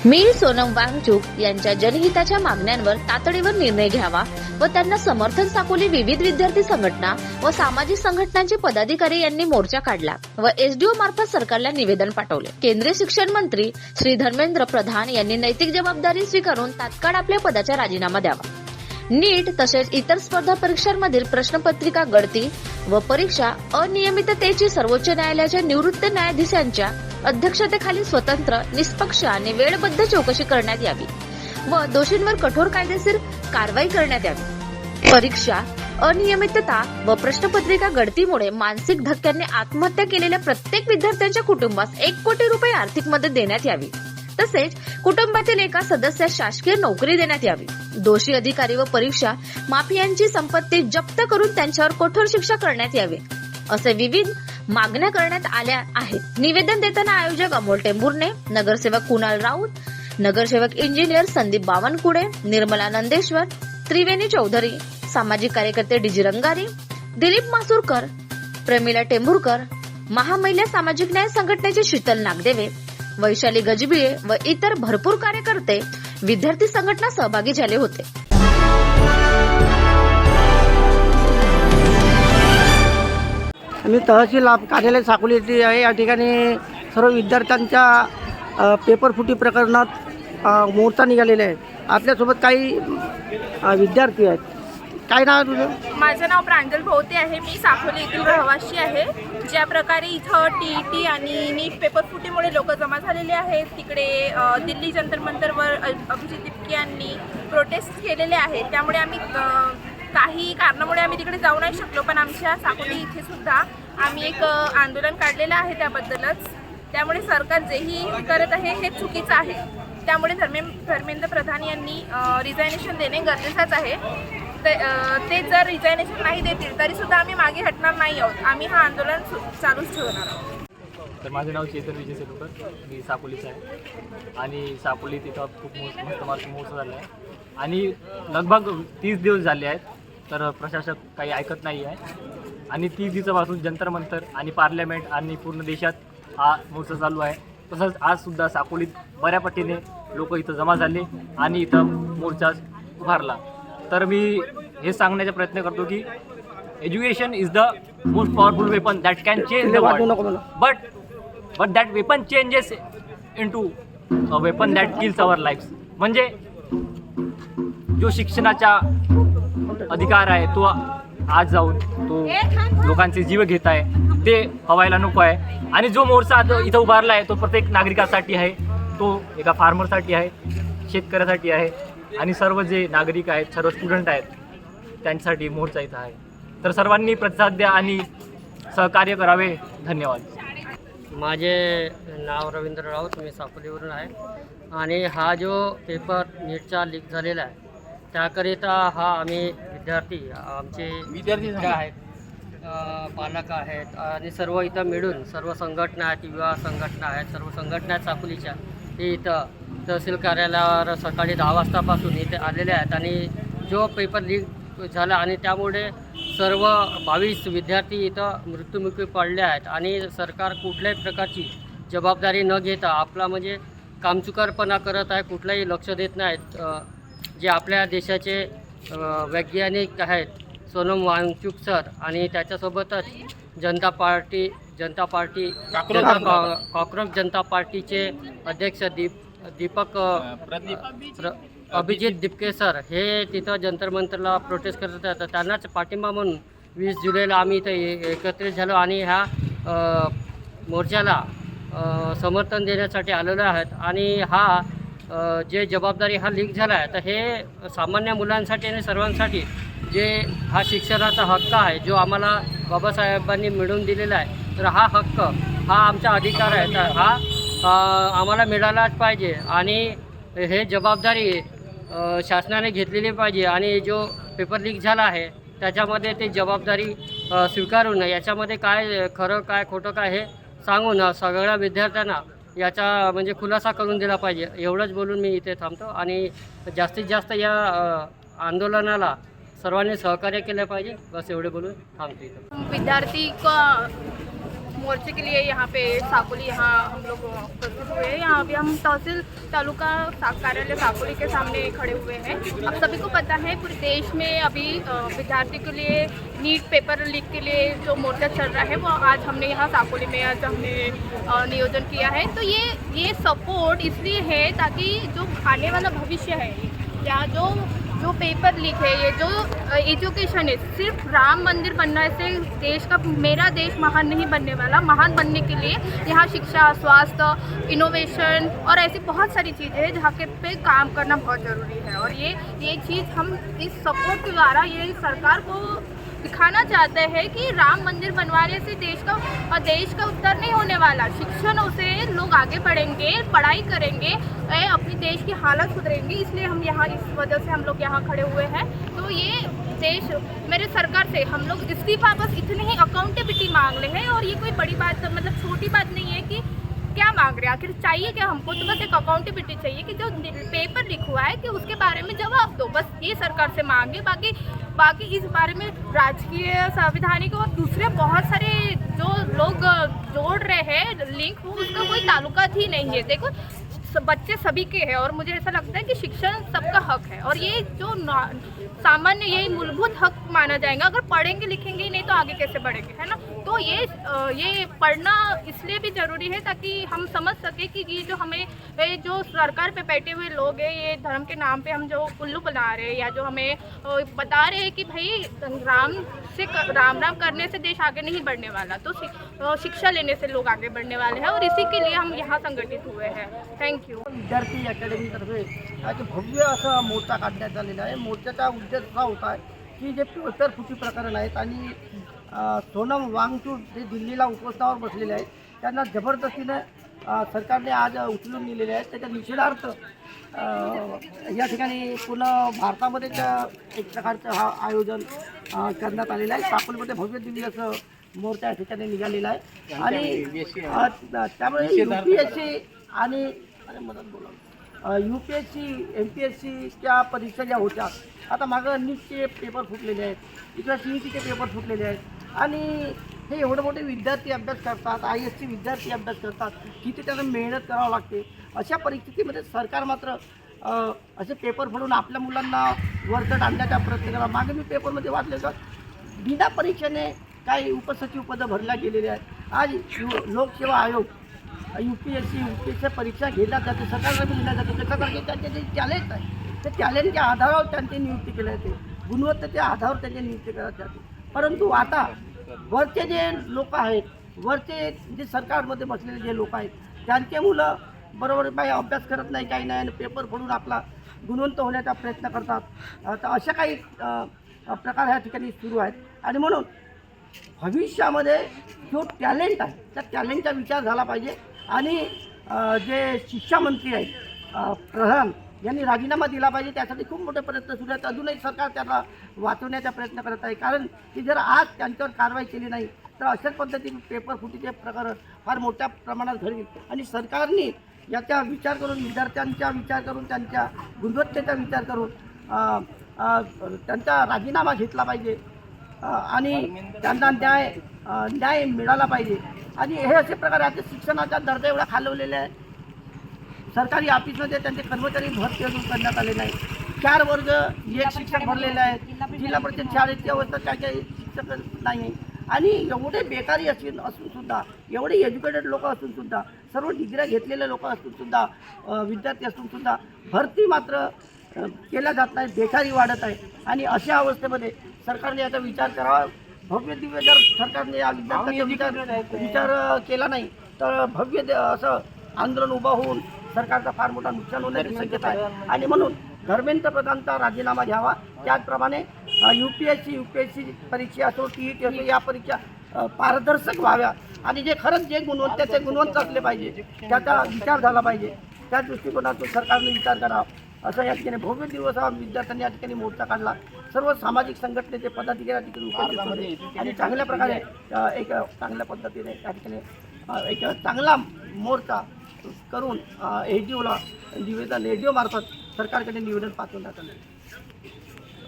मी सोनम वांगचूक यांच्या जनहिताच्या मागण्यांवर तातडीवर निर्णय घ्यावा व त्यांना समर्थन साकोली विविध विद्यार्थी संघटना व सामाजिक संघटनांचे पदाधिकारी यांनी मोर्चा काढला व एसडीओ मार्फत सरकारला निवेदन पाठवले। केंद्रीय शिक्षण मंत्री श्री धर्मेंद्र प्रधान यांनी नैतिक जबाबदारी स्वीकारून तात्काळ आपल्या पदाचा राजीनामा द्यावा। नीट तसेच इतर स्पर्धा परीक्षांमधील प्रश्नपत्रिका गळती व परीक्षा अनियमिततेची सर्वोच्च न्यायालयाच्या निवृत्त न्यायाधीशांच्या अध्यक्षतेखाली स्वतंत्र, निष्पक्ष आणि वेळबद्ध चौकशी करण्यात यावी व दोषींवर कठोर कायदेशीर कारवाई करण्यात यावी। परीक्षा अनियमितता व प्रश्नपत्रिका गळतीमुळे मानसिक धक्क्याने आत्महत्या केलेल्या प्रत्येक विद्यार्थ्यांच्या कुटुंबास 1 कोटी रुपये आर्थिक मदत देण्यात यावी। तसेच कुटुंबातील एका सदस्यास शासकीय नोकरी देण्यात यावी। दोषी अधिकारी व परीक्षा माफियांची संपत्ती जप्त करून त्यांच्यावर कठोर शिक्षा करण्यात यावी असे विविध मागण्या करण्यात आल्या आहेत। निवेदन देताना आयोजक अमोल टेंभुर्णे, नगरसेवक कुणाल राऊत, नगरसेवक इंजिनियर संदीप बावनकुळे, निर्मला नंदेश्वर, त्रिवेणी चौधरी, सामाजिक कार्यकर्ते डीजी रंगारी, दिलीप मासुरकर, प्रमिला टेंभुरकर, महामहिला सामाजिक न्याय संघटनेचे शीतल नागदेवे, वैशाली गजबिये व इतर भरपूर कार्यकर्ते, विद्यार्थी संघटना सहभागी झाले होते। मी तहसील कार्यालय साकोली येथे आहे। या ठिकाणी सर्व विद्यार्थ्यांच्या पेपर फुटी प्रकरणात मोर्चा निघालेला आहे। आपल्यासोबत काही विद्यार्थी आहेत। काय नाव आहे तुझं? माझं नाव प्रांजल भोवते आहे। मी साकोली येथील रहिवासी आहे। ज्या प्रकारे इथं टीईटी आणि नीट पेपर फुटीमुळे लोक जमा झालेले आहेत, तिकडे दिल्ली जंतर मंतरवर अभिजित दिपके यांनी प्रोटेस्ट केलेले आहे। त्यामुळे आम्ही काही कारणामुळे आम्ही तिकडे जाऊ नाही शकलो, पण आमच्या साकोली इथे सुद्धा आम्ही एक आंदोलन काढलेलं आहे त्याबद्दलच। त्यामुळे सरकार जेही करत आहे हे चुकीचं आहे। त्यामुळे धर्मेंद्र प्रधान यांनी रिझायनेशन देणे गरजेचंच आहे। ते जर रिझायनेशन नाही देतील तरी सुद्धा आम्ही मागे हटणार नाही आहोत। आम्ही हा आंदोलन चालूच ठेवणार आहोत। तर माझं नाव चेतन विजय सेलुकर, मी साकोलीचं आहे आणि साकोली तिथं खूप मस्त मोर्चा झाला आहे आणि लगभग 30 दिवस झाले आहेत। तर प्रशासक काही ऐकत नाही आहे आणि 30 दिवसापासून जंतर मंतर आणि पार्लमेंट आणि पूर्ण देशात हा मोर्चा चालू आहे। तसंच आजसुद्धा साकोलीत बऱ्या पटीने लोक इथं जमा झाले आणि इथं मोर्चा उभारला। तर मी हे सांगण्याचा प्रयत्न करतो की education is the most powerful weapon that can change the world, but that weapon changes into a weapon that kills our lives. म्हणजे जो शिक्षणाचा अधिकार आहे तो आज जाऊन तो लोकांचे जीव घेत आहे, ते हवायला नको आहे। आणि जो मोर्चा इथं उभारला आहे तो प्रत्येक नागरिकासाठी आहे, तो एका फार्मरसाठी आहे, शेतकऱ्यासाठी आहे आणि सर्व जे नागरिक आहेत, सर्व स्टुडंट आहेत त्यांच्यासाठी मोर्चा इथं आहे। तर सर्वांनी प्रतिसाद द्या आणि सहकार्य करावे। धन्यवाद। माझे नाव रवींद्र राऊत, मी साकोलीवरून आहे आणि हा जो पेपर नीटचा लीक झालेला आहे त्याकरिता हा आम्ही विद्यार्थी मित्र आहेत, पालक आहेत आणि सर्व इथं मिळून सर्व संघटना आहेत, युवा संघटना आहेत, सर्व संघटना आहेत साकोलीच्या, ते इथं तहसील कार्यालयावर सकाळी 10 वाजतापासून इथे आलेले आहेत। आणि जो पेपर लीक झाला आणि त्यामुळे सर्व 22 विद्यार्थी इथं मृत्युमुखी पडले आहेत आणि सरकार कुठल्याही प्रकारची जबाबदारी न घेता आपला म्हणजे कामचुकारपणा करत आहे, कुठलंही लक्ष देत नाहीत। जे आपल्या देशाचे वैज्ञानिक आहेत सोनम वांगचूक सर आणि त्याच्यासोबतच कॉकरोच जनता पार्टीचे अध्यक्ष अभिजित दिपके सर हे तिथं जंतर मंतरला प्रोटेस्ट करत आहेत। त्यांनाच पाठिंबा म्हणून 20 जुलैला आम्ही इथं एकत्रित झालो आणि ह्या मोर्चाला समर्थन देण्यासाठी आलेलो आहेत। आणि हा जे जबाबदारी हा लीक झाला आहे तर हे सामान्य मुलांसाठी आणि सर्वांसाठी जे हा शिक्षणाचा हक्क आहे जो आम्हाला बाबासाहेबांनी मिळवून दिलेला आहे, तर हा हक्क हा आमचा अधिकार आहे, तर हा आम्हाला मिळालाच पाहिजे आणि हे जबाबदारी शासनाने घेतलेली पाहिजे। आणि जो पेपर लीक झाला आहे त्याच्यामध्ये ते जबाबदारी स्वीकारून याच्यामध्ये काय खरं काय खोटं काय हे सांगून सगळ्या विद्यार्थ्यांना याचा म्हणजे खुलासा करून दिला पाहिजे। एवढंच बोलून मी इथे थांबतो आणि जास्तीत जास्त या आंदोलनाला सर्वांनी सहकार्य केलं पाहिजे, बस एवढे बोलून थांबतो इथं। विद्यार्थी मोर्चे के लिए यहाँ पे साकोली यहाँ हम लोग उपस्थित हुए हैं। यहाँ अभी हम तहसील तालुका कार्यालय साकोली के सामने खड़े हुए हैं। अब सभी को पता है पूरे देश में अभी विद्यार्थी के लिए नीट पेपर लीक के लिए जो मोर्चा चल रहा है वो आज हमने यहाँ साकोली में आज हमने नियोजन किया है। तो ये सपोर्ट इसलिए है ताकि जो आने वाला भविष्य है या जो पेपर लीक है, ये जो एजुकेशन है, सिर्फ राम मंदिर बनने से देश का मेरा देश महान नहीं बनने वाला। महान बनने के लिए यहाँ शिक्षा, स्वास्थ्य, इनोवेशन और ऐसी बहुत सारी चीज़ें हैं जहाँ के पे काम करना बहुत ज़रूरी है। और ये चीज़ हम इस सपोर्ट के द्वारा ये सरकार को दिखाना चाहते हैं कि राम मंदिर बनवाने से देश का उद्धार नहीं होने वाला। शिक्षण से लोग आगे बढ़ेंगे, पढ़ाई करेंगे, अपनी देश की हालत सुधरेंगी। इसलिए हम यहाँ इस वजह से हम लोग यहाँ खड़े हुए हैं। तो ये देश मेरे सरकार से हम लोग इस्तीफा बस इतनी ही अकाउंटेबिलिटी मांग रहे हैं। और ये कोई बड़ी बात मतलब छोटी बात नहीं है कि क्या मांग रहे हैं, आखिर चाहिए क्या हमको, तो बस एक अकाउंटेबिलिटी चाहिए कि जो पेपर लीक हुआ है कि उसके बारे में जवाब दो। बस ये सरकार से मांगे। बाकी इस बारे में राजकीय, संवैधानिक और दूसरे बहुत सारे जो लोग जोड़ रहे हैं लिंक, वो उसका कोई ताल्लुकात ही नहीं है। देखो बच्चे सभी के हैं और मुझे ऐसा लगता है कि शिक्षण सबका हक है और ये जो सामान्य यही मूलभूत हक माना जाएगा। अगर पढ़ेंगे लिखेंगे ही नहीं तो आगे कैसे बढ़ेंगे, है ना। तो ये पढ़ना इसलिए भी ज़रूरी है ताकि हम समझ सके कि ये जो हमें जो सरकार पे बैठे हुए लोग हैं, ये धर्म के नाम पे हम जो उल्लू बना रहे हैं या जो हमें बता रहे हैं कि भाई राम राम करने से देश आगे नहीं बढ़ने वाला, तो शिक्षा लेने से लोग आगे बढ़ने वाले हैं और इसी के लिए हम यहाँ संगठित हुए हैं। Thank you. विद्यार्थी अकॅडमीतर्फे आज भव्य असा मोर्चा काढण्यात आलेला आहे। मोर्चाचा उद्देश असा होता आहे की जे पेपर फुटी प्रकरण आहेत आणि सोनम वांगचूक जे दिल्लीला उपोषणावर बसलेले आहेत त्यांना जबरदस्तीने सरकारने आज उचलून नेलेले आहेत। त्याच्या निषेधार्थ या ठिकाणी पुन्हा भारतामध्ये एक प्रकारचं हा आयोजन करण्यात आलेलं आहे। साकोलीमध्ये भव्य दिल्ली असं मोर्चा या ठिकाणी निघालेला आहे आणि त्यामुळे UPSC आणि UPSC MPSCच्या परीक्षा ज्या होत्या, आता मागं नीटचे पेपर फुटलेले आहेत, इकडे CETचे पेपर फुटलेले आहेत आणि हे एवढे मोठे विद्यार्थी अभ्यास करतात, IASचे विद्यार्थी अभ्यास करतात, किती त्यांना मेहनत करावं लागते। अशा परिस्थितीमध्ये सरकार मात्र असे पेपर फोडून आपल्या मुलांना वरचढ आणण्याचा प्रयत्न करा। मागे मी पेपरमध्ये वाचले तर बिना परीक्षेने काही उपसचिव पदं भरल्या गेलेले आहेत। आज लोकसेवा आयोग UPSC परीक्षा घेतल्या जाते, सरकारला दिल्या जाते। त्याच्यासारखे त्यांचे जे टॅलेंट आहे ते टॅलेंटच्या आधारावर त्यांची नियुक्ती केली जाते, गुणवत्तेच्या आधारावर त्यांची नियुक्ती केली जाते। परंतु आता वरचे जे लोक आहेत, वरचे जे सरकारमध्ये बसलेले जे लोक आहेत, त्यांचे मुलं बरोबर काही अभ्यास करत नाही, काही नाही, आणि पेपर फोडून आपला गुणवंत होण्याचा प्रयत्न करतात। तर अशा काही प्रकार ह्या ठिकाणी सुरू आहेत आणि म्हणून भविष्यामध्ये जो टॅलेंट आहे त्या टॅलेंटचा विचार झाला पाहिजे आणि जे शिक्षा मंत्री आहेत प्रधान यांनी राजीनामा दिला पाहिजे। त्यासाठी खूप मोठे प्रयत्न सुरू आहेत। अजूनही सरकार त्यांना वाचवण्याचा प्रयत्न करत आहे, कारण की जर आज त्यांच्यावर कारवाई केली नाही तर अशाच पद्धतीने पेपर फुटीचे प्रकरण फार मोठ्या प्रमाणात घडेल आणि सरकारने याचा विचार करून, विद्यार्थ्यांचा विचार करून, त्यांच्या गुणवत्तेचा विचार करून त्यांचा राजीनामा घेतला पाहिजे आणि त्यांना न्याय मिळाला पाहिजे। आणि हे असे प्रकार आता शिक्षणाचा दर्जा एवढा खालवलेला आहे, सरकारी ऑफिसमध्ये त्यांचे कर्मचारी भरती अजून करण्यात आले नाही। 4 वर्ग एक शिक्षक भरलेले आहेत, जिल्हा परिषद शाळेची अवस्था काही शिक्षक नाही आणि एवढे बेकारी असून सुद्धा, एवढे एज्युकेटेड लोक असून सुद्धा, सर्व डिग्र्या घेतलेले लोक असून सुद्धा, विद्यार्थी असून सुद्धा भरती मात्र केल्या जात नाही, बेकारी वाढत आहे। आणि अशा अवस्थेमध्ये सरकारने याचा विचार करावा। भव्य दिव्य जर सरकारने या विद्यार्थ्यांचा विचार केला नाही तर भव्य असं आंदोलन उभं होऊन सरकारचा फार मोठा नुकसान होण्याची शक्यता आहे आणि म्हणून धर्मेंद्र प्रधानचा राजीनामा घ्यावा। त्याचप्रमाणे UPSC परीक्षा असो, TET असो, या परीक्षा पारदर्शक व्हाव्या आणि जे खरंच जे गुणवंत असले पाहिजे त्याचा विचार झाला पाहिजे। त्या दृष्टिकोनातून सरकारने विचार करावा असं या ठिकाणी भव्य दिवस विद्यार्थ्यांनी या ठिकाणी मोर्चा काढला। सर्व सामाजिक संघटनेचे पदाधिकारी या ठिकाणी उपस्थित होते आणि चांगल्या प्रकारे एक चांगल्या पद्धतीने या ठिकाणी एक चांगला मोर्चा करून ADOला निवेदन, ADO मार्फत सरकारकडे निवेदन पाठवण्यात आलं।